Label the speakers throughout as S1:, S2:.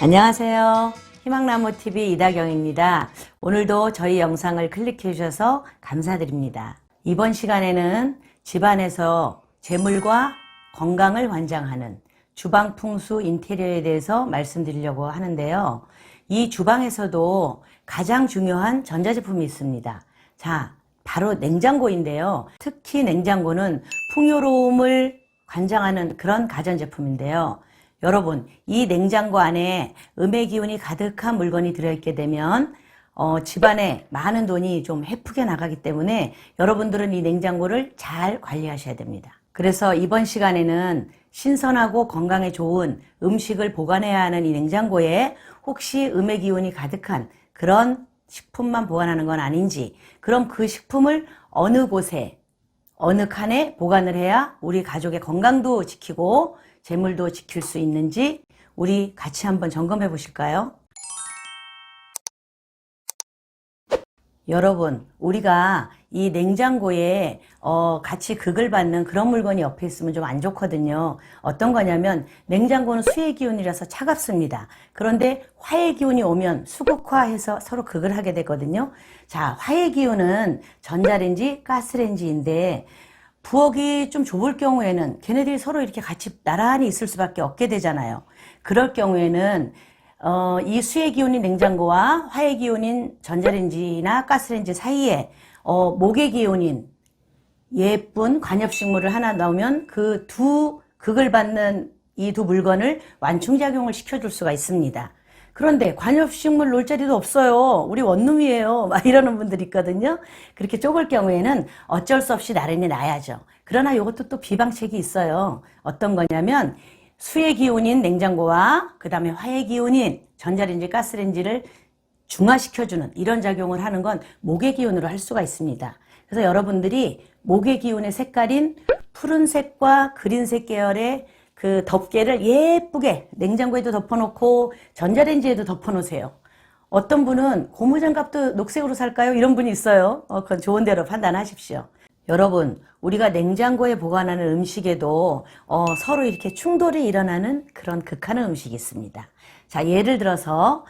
S1: 안녕하세요. 희망나무TV 이다경입니다. 오늘도 저희 영상을 클릭해 주셔서 감사드립니다. 이번 시간에는 집안에서 재물과 건강을 관장하는 주방 풍수 인테리어에 대해서 말씀드리려고 하는데요. 이 주방에서도 가장 중요한 전자제품이 있습니다. 자, 바로 냉장고인데요. 특히 냉장고는 풍요로움을 관장하는 그런 가전제품인데요. 여러분, 이 냉장고 안에 음의 기운이 가득한 물건이 들어있게 되면 집안에 많은 돈이 좀 헤프게 나가기 때문에 여러분들은 이 냉장고를 잘 관리하셔야 됩니다. 그래서 이번 시간에는 신선하고 건강에 좋은 음식을 보관해야 하는 이 냉장고에 혹시 음의 기운이 가득한 그런 식품만 보관하는 건 아닌지, 그럼 그 식품을 어느 곳에 어느 칸에 보관을 해야 우리 가족의 건강도 지키고 재물도 지킬 수 있는지 우리 같이 한번 점검해 보실까요? 여러분, 우리가 이 냉장고에 같이 극을 받는 그런 물건이 옆에 있으면 좀 안 좋거든요. 어떤 거냐면 냉장고는 수의 기운이라서 차갑습니다. 그런데 화의 기운이 오면 수극화해서 서로 극을 하게 되거든요. 자, 화의 기운은 전자레인지, 가스레인지인데 부엌이 좀 좁을 경우에는 걔네들이 서로 이렇게 같이 나란히 있을 수밖에 없게 되잖아요. 그럴 경우에는 이 수의 기운인 냉장고와 화의 기운인 전자레인지나 가스레인지 사이에 목의 기운인 예쁜 관엽식물을 하나 넣으면 그 두 극을 받는 이 두 물건을 완충작용을 시켜줄 수가 있습니다. 그런데 관엽식물 놓을 자리도 없어요. 우리 원룸이에요. 막 이러는 분들이 있거든요. 그렇게 좁을 경우에는 어쩔 수 없이 나란히 놔야죠. 그러나 이것도 또 비방책이 있어요. 어떤 거냐면 수의 기운인 냉장고와 그 다음에 화의 기운인 전자레인지, 가스레인지를 중화시켜주는 이런 작용을 하는 건 목의 기운으로 할 수가 있습니다. 그래서 여러분들이 목의 기운의 색깔인 푸른색과 그린색 계열의 그 덮개를 예쁘게 냉장고에도 덮어놓고 전자레인지에도 덮어놓으세요. 어떤 분은 고무장갑도 녹색으로 살까요? 이런 분이 있어요. 그건 좋은 대로 판단하십시오. 여러분, 우리가 냉장고에 보관하는 음식에도 서로 이렇게 충돌이 일어나는 그런 극한의 음식이 있습니다. 자, 예를 들어서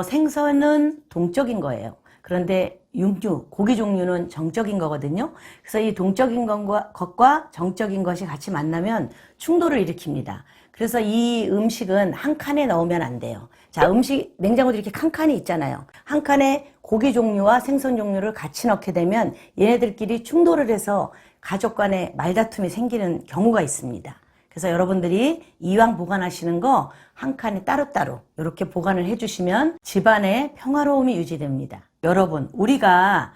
S1: 생선은 동적인 거예요. 그런데 육류, 고기 종류는 정적인 거거든요. 그래서 이 동적인 것과 정적인 것이 같이 만나면 충돌을 일으킵니다. 그래서 이 음식은 한 칸에 넣으면 안 돼요. 자, 냉장고도 이렇게 칸칸이 있잖아요. 한 칸에 고기 종류와 생선 종류를 같이 넣게 되면 얘네들끼리 충돌을 해서 가족 간에 말다툼이 생기는 경우가 있습니다. 그래서 여러분들이 이왕 보관하시는 거 한 칸에 따로따로 이렇게 보관을 해주시면 집안의 평화로움이 유지됩니다. 여러분, 우리가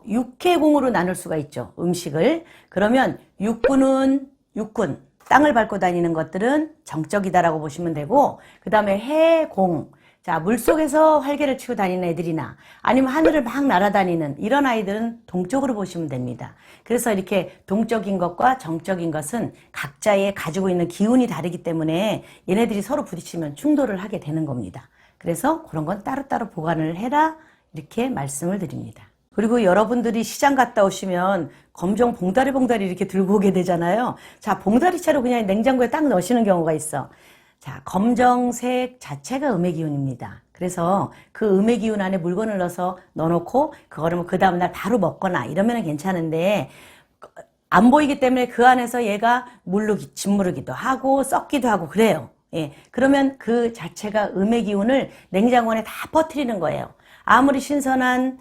S1: 육해공으로 나눌 수가 있죠. 음식을. 그러면 육군은 육군, 땅을 밟고 다니는 것들은 정적이다라고 보시면 되고, 그 다음에 해공, 자, 물속에서 활개를 치고 다니는 애들이나 아니면 하늘을 막 날아다니는 이런 아이들은 동적으로 보시면 됩니다. 그래서 이렇게 동적인 것과 정적인 것은 각자의 가지고 있는 기운이 다르기 때문에 얘네들이 서로 부딪히면 충돌을 하게 되는 겁니다. 그래서 그런 건 따로따로 보관을 해라 이렇게 말씀을 드립니다. 그리고 여러분들이 시장 갔다 오시면 검정 봉다리 이렇게 들고 오게 되잖아요. 자, 봉다리채로 그냥 냉장고에 딱 넣으시는 경우가 있어. 자, 검정색 자체가 음의 기운입니다. 그래서 그 음의 기운 안에 물건을 넣어놓고 그거를 뭐 그 다음날 바로 먹거나 이러면 괜찮은데 안 보이기 때문에 그 안에서 얘가 짓무르기도 하고 썩기도 하고 그래요. 예, 그러면 그 자체가 음의 기운을 냉장고 안에 다 퍼뜨리는 거예요. 아무리 신선한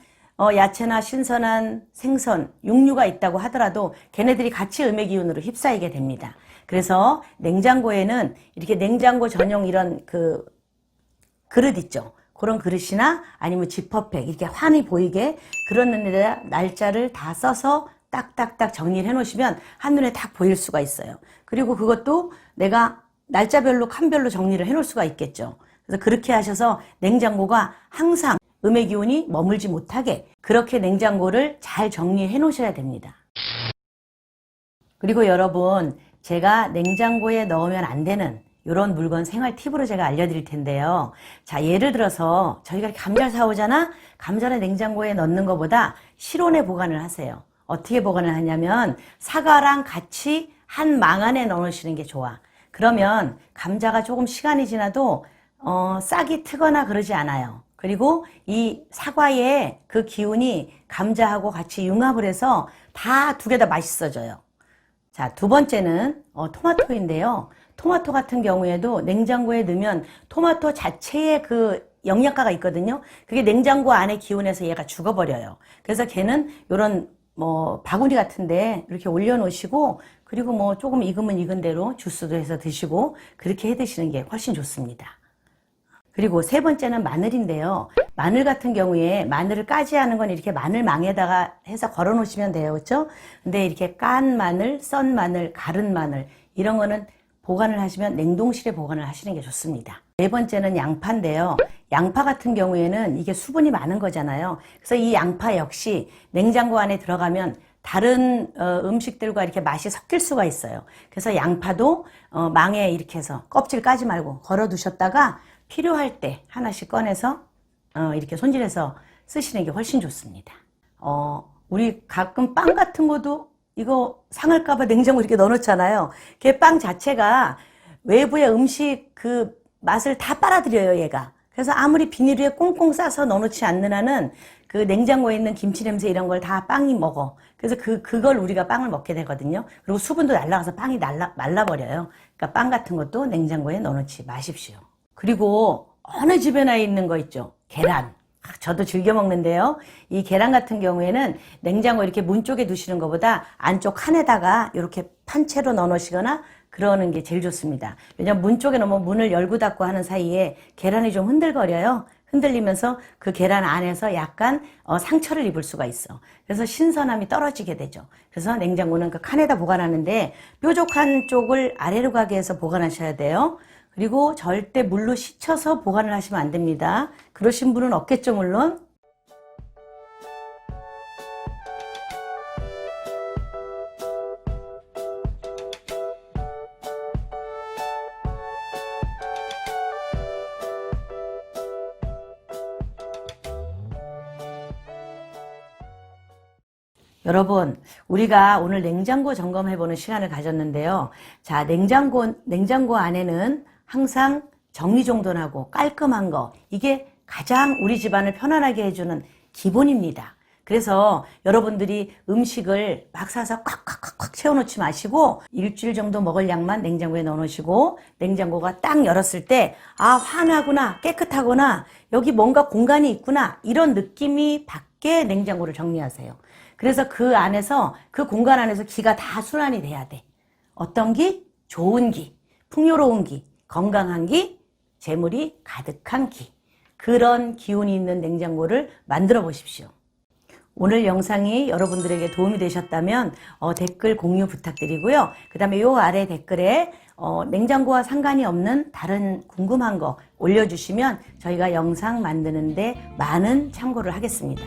S1: 야채나 신선한 생선, 육류가 있다고 하더라도 걔네들이 같이 음의 기운으로 휩싸이게 됩니다. 그래서 냉장고에는 이렇게 냉장고 전용 이런 그 그릇 있죠. 그런 그릇이나 아니면 지퍼백 이렇게 환히 보이게 그런 데다 날짜를 다 써서 딱딱딱 정리를 해 놓으시면 한눈에 딱 보일 수가 있어요. 그리고 그것도 내가 날짜별로 칸별로 정리를 해 놓을 수가 있겠죠. 그래서 그렇게 하셔서 냉장고가 항상 음의 기운이 머물지 못하게 그렇게 냉장고를 잘 정리해 놓으셔야 됩니다. 그리고 여러분, 제가 냉장고에 넣으면 안 되는 이런 물건 생활 팁으로 제가 알려드릴 텐데요. 자, 예를 들어서 저희가 이렇게 감자를 사오잖아? 감자를 냉장고에 넣는 것보다 실온에 보관을 하세요. 어떻게 보관을 하냐면 사과랑 같이 한 망 안에 넣으시는 게 좋아. 그러면 감자가 조금 시간이 지나도 싹이 트거나 그러지 않아요. 그리고 이 사과의 그 기운이 감자하고 같이 융합을 해서 다 두 개 다 맛있어져요. 자, 두 번째는 토마토인데요. 토마토 같은 경우에도 냉장고에 넣으면 토마토 자체에 그 영양가가 있거든요. 그게 냉장고 안에 기운에서 얘가 죽어버려요. 그래서 걔는 요런 바구니 같은데 이렇게 올려놓으시고, 그리고 조금 익으면 익은 대로 주스도 해서 드시고 그렇게 해 드시는 게 훨씬 좋습니다. 그리고 세 번째는 마늘인데요. 마늘 같은 경우에 마늘을 까지 하는 건 이렇게 마늘망에다가 해서 걸어 놓으시면 돼요. 그렇죠? 근데 이렇게 깐 마늘, 썬 마늘, 갈은 마늘 이런 거는 보관을 하시면 냉동실에 보관을 하시는 게 좋습니다. 네 번째는 양파인데요. 양파 같은 경우에는 이게 수분이 많은 거잖아요. 그래서 이 양파 역시 냉장고 안에 들어가면 다른 음식들과 이렇게 맛이 섞일 수가 있어요. 그래서 양파도 망에 이렇게 해서 껍질 까지 말고 걸어 두셨다가 필요할 때 하나씩 꺼내서 이렇게 손질해서 쓰시는 게 훨씬 좋습니다. 우리 가끔 빵 같은 것도 이거 상할까봐 냉장고에 이렇게 넣어놓잖아요. 그 빵 자체가 외부의 음식 그 맛을 다 빨아들여요, 얘가. 그래서 아무리 비닐 위에 꽁꽁 싸서 넣어놓지 않는 한은 그 냉장고에 있는 김치 냄새 이런 걸 다 빵이 먹어. 그래서 그걸 우리가 빵을 먹게 되거든요. 그리고 수분도 날아가서 빵이 말라버려요. 그러니까 빵 같은 것도 냉장고에 넣어놓지 마십시오. 그리고 어느 집에나 있는 거 있죠. 계란. 저도 즐겨 먹는데요. 이 계란 같은 경우에는 냉장고 이렇게 문 쪽에 두시는 것보다 안쪽 칸에다가 이렇게 판채로 넣어 놓으시거나 그러는 게 제일 좋습니다. 왜냐면 문 쪽에 놓으면 문을 열고 닫고 하는 사이에 계란이 좀 흔들거려요. 흔들리면서 그 계란 안에서 약간 상처를 입을 수가 있어. 그래서 신선함이 떨어지게 되죠. 그래서 냉장고는 그 칸에다 보관하는데 뾰족한 쪽을 아래로 가게 해서 보관하셔야 돼요. 그리고 절대 물로 씻혀서 보관을 하시면 안 됩니다. 그러신 분은 없겠죠, 물론. 여러분, 우리가 오늘 냉장고 점검해보는 시간을 가졌는데요. 자, 냉장고 안에는 항상 정리정돈하고 깔끔한 거, 이게 가장 우리 집안을 편안하게 해주는 기본입니다. 그래서 여러분들이 음식을 막 사서 꽉 채워놓지 마시고 일주일 정도 먹을 양만 냉장고에 넣어놓으시고 냉장고가 딱 열었을 때 환하구나, 깨끗하구나, 여기 뭔가 공간이 있구나 이런 느낌이 받게 냉장고를 정리하세요. 그래서 그 안에서 그 공간 안에서 기가 다 순환이 돼야 돼. 어떤 기? 좋은 기, 풍요로운 기, 건강한 기, 재물이 가득한 기. 그런 기운이 있는 냉장고를 만들어 보십시오. 오늘 영상이 여러분들에게 도움이 되셨다면 댓글 공유 부탁드리고요. 그 다음에 요 아래 댓글에 냉장고와 상관이 없는 다른 궁금한 거 올려주시면 저희가 영상 만드는데 많은 참고를 하겠습니다.